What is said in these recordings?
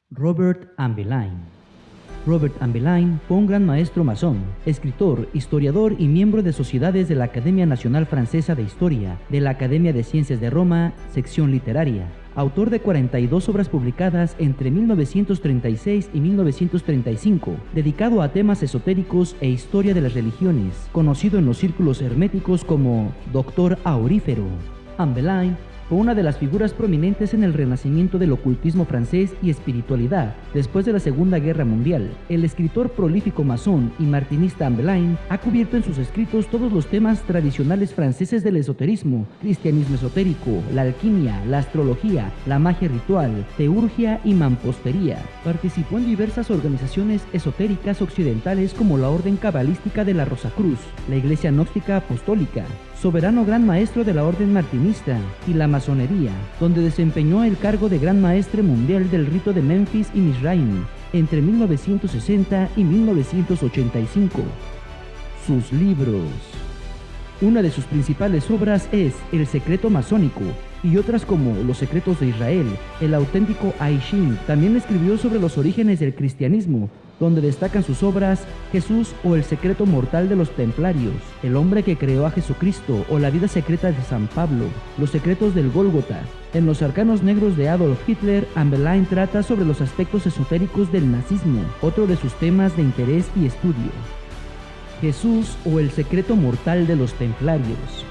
Robert Ambelain. Robert Ambelain fue un gran maestro masón, escritor, historiador y miembro de sociedades de la Academia Nacional Francesa de Historia, de la Academia de Ciencias de Roma, sección literaria. Autor de 42 obras publicadas entre 1936 y 1935, dedicado a temas esotéricos e historia de las religiones, conocido en los círculos herméticos como Doctor Aurífero. Ambelain fue una de las figuras prominentes en el renacimiento del ocultismo francés y espiritualidad después de la Segunda Guerra Mundial. El escritor prolífico masón y martinista Ambelain ha cubierto en sus escritos todos los temas tradicionales franceses del esoterismo, cristianismo esotérico, la alquimia, la astrología, la magia ritual, teurgia y mampostería. Participó en diversas organizaciones esotéricas occidentales como la Orden Cabalística de la Rosacruz, la Iglesia Gnóstica Apostólica, soberano gran maestro de la Orden Martinista y la masonería, donde desempeñó el cargo de Gran Maestre Mundial del Rito de Memphis y Mizraim entre 1960 y 1985. Sus libros. Una de sus principales obras es El Secreto Masónico, y otras como Los Secretos de Israel, El Auténtico I Ching. También escribió sobre los orígenes del cristianismo, donde destacan sus obras Jesús o El Secreto Mortal de los Templarios, El Hombre que Creó a Jesucristo o La Vida Secreta de San Pablo, Los Secretos del Gólgota. En Los Arcanos Negros de Adolf Hitler, Ambelain trata sobre los aspectos esotéricos del nazismo, otro de sus temas de interés y estudio. Jesús o El Secreto Mortal de los Templarios.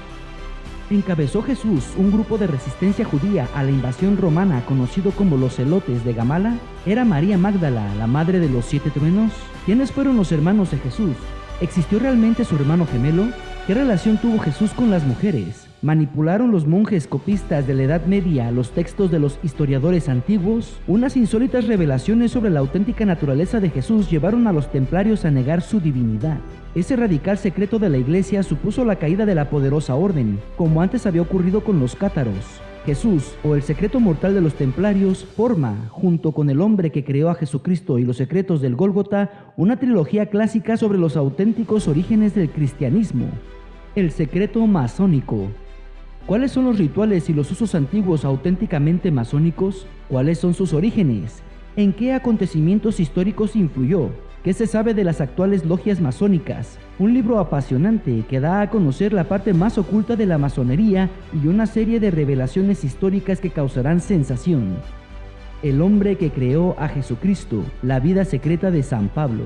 Encabezó Jesús un grupo de resistencia judía a la invasión romana conocido como los Zelotes de Gamala. ¿Era María Magdala la madre de los 7 truenos? ¿Quiénes fueron los hermanos de Jesús? ¿Existió realmente su hermano gemelo? ¿Qué relación tuvo Jesús con las mujeres? ¿Manipularon los monjes copistas de la Edad Media los textos de los historiadores antiguos? Unas insólitas revelaciones sobre la auténtica naturaleza de Jesús llevaron a los templarios a negar su divinidad. Ese radical secreto de la Iglesia supuso la caída de la poderosa orden, como antes había ocurrido con los cátaros. Jesús, o El Secreto Mortal de los Templarios, forma, junto con El Hombre que Creó a Jesucristo y Los Secretos del Gólgota, una trilogía clásica sobre los auténticos orígenes del cristianismo. El secreto masónico. ¿Cuáles son los rituales y los usos antiguos auténticamente masónicos? ¿Cuáles son sus orígenes? ¿En qué acontecimientos históricos influyó? ¿Qué se sabe de las actuales logias masónicas? Un libro apasionante que da a conocer la parte más oculta de la masonería y una serie de revelaciones históricas que causarán sensación. El Hombre que Creó a Jesucristo, La Vida Secreta de San Pablo.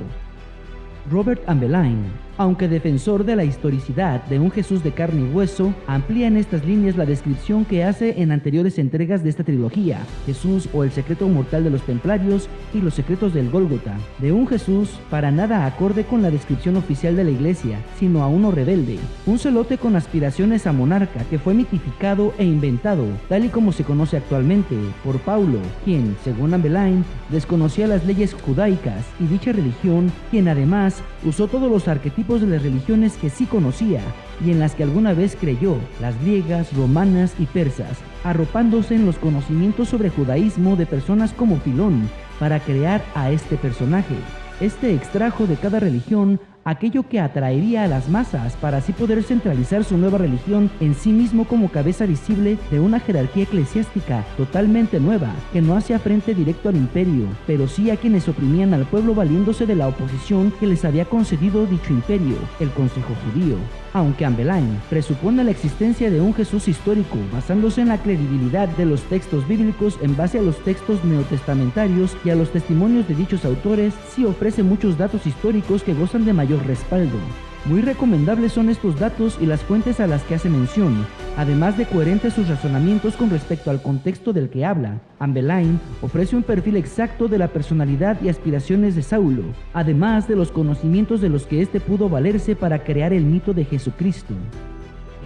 Robert Ambelain, aunque defensor de la historicidad de un Jesús de carne y hueso, amplía en estas líneas la descripción que hace en anteriores entregas de esta trilogía, Jesús o El Secreto Mortal de los Templarios y Los Secretos del Gólgota, de un Jesús para nada acorde con la descripción oficial de la Iglesia, sino a uno rebelde, un celote con aspiraciones a monarca que fue mitificado e inventado, tal y como se conoce actualmente, por Paulo, quien, según Ambelain, desconocía las leyes judaicas y dicha religión, quien además usó todos los arquetipos de las religiones que sí conocía y en las que alguna vez creyó, las griegas, romanas y persas, arropándose en los conocimientos sobre judaísmo de personas como Filón para crear a este personaje. Este extrajo de cada religión aquello que atraería a las masas para así poder centralizar su nueva religión en sí mismo como cabeza visible de una jerarquía eclesiástica totalmente nueva, que no hacía frente directo al imperio, pero sí a quienes oprimían al pueblo valiéndose de la oposición que les había concedido dicho imperio, el Consejo Judío. Aunque Ambelain presupone la existencia de un Jesús histórico basándose en la credibilidad de los textos bíblicos en base a los textos neotestamentarios y a los testimonios de dichos autores, sí ofrece muchos datos históricos que gozan de mayor respaldo. Muy recomendables son estos datos y las fuentes a las que hace mención, además de coherentes sus razonamientos con respecto al contexto del que habla. Ambelain ofrece un perfil exacto de la personalidad y aspiraciones de Saulo, además de los conocimientos de los que éste pudo valerse para crear el mito de Jesucristo.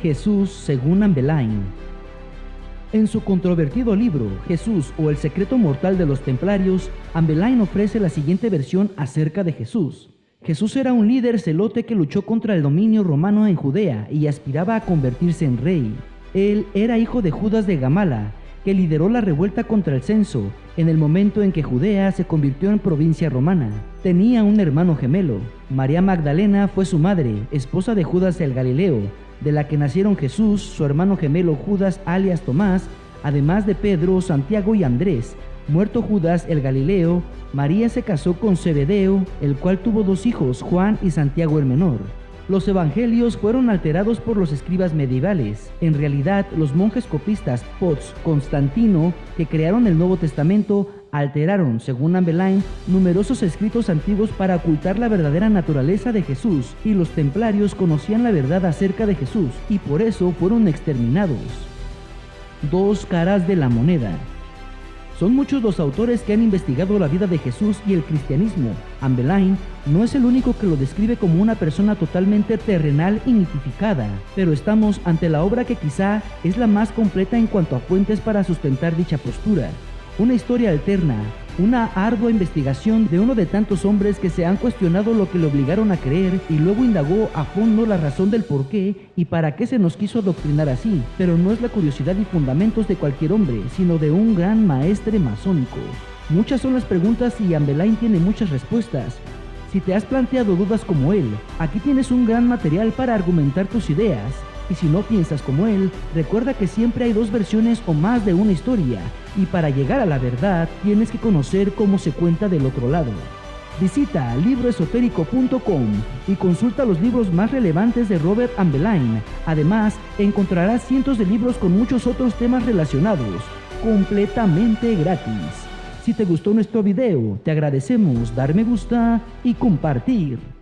Jesús según Ambelain. En su controvertido libro, Jesús o El Secreto Mortal de los Templarios, Ambelain ofrece la siguiente versión acerca de Jesús. Jesús era un líder celote que luchó contra el dominio romano en Judea y aspiraba a convertirse en rey. Él era hijo de Judas de Gamala, que lideró la revuelta contra el censo en el momento en que Judea se convirtió en provincia romana. Tenía un hermano gemelo. María Magdalena fue su madre, esposa de Judas el Galileo, de la que nacieron Jesús, su hermano gemelo Judas alias Tomás, además de Pedro, Santiago y Andrés, Muerto Judas el Galileo, María se casó con Zebedeo, el cual tuvo 2 hijos, Juan y Santiago el menor. Los evangelios fueron alterados por los escribas medievales. En realidad, los monjes copistas Potts, Constantino, que crearon el Nuevo Testamento, alteraron, según Anne Boleyn, numerosos escritos antiguos para ocultar la verdadera naturaleza de Jesús, y los templarios conocían la verdad acerca de Jesús, y por eso fueron exterminados. 2 caras de la moneda. Son muchos los autores que han investigado la vida de Jesús y el cristianismo. Anne Boleyn no es el único que lo describe como una persona totalmente terrenal y mitificada, pero estamos ante la obra que quizá es la más completa en cuanto a fuentes para sustentar dicha postura. Una historia alterna, una ardua investigación de uno de tantos hombres que se han cuestionado lo que le obligaron a creer y luego indagó a fondo la razón del por qué y para qué se nos quiso adoctrinar así, pero no es la curiosidad y fundamentos de cualquier hombre, sino de un gran maestre masónico. Muchas son las preguntas y Anne Boleyn tiene muchas respuestas. Si te has planteado dudas como él, aquí tienes un gran material para argumentar tus ideas. Y si no piensas como él, recuerda que siempre hay 2 versiones o más de una historia, y para llegar a la verdad tienes que conocer cómo se cuenta del otro lado. Visita libroesotérico.com y consulta los libros más relevantes de Robert Anne Boleyn. Además, encontrarás cientos de libros con muchos otros temas relacionados, completamente gratis. Si te gustó nuestro video, te agradecemos dar me gusta y compartir.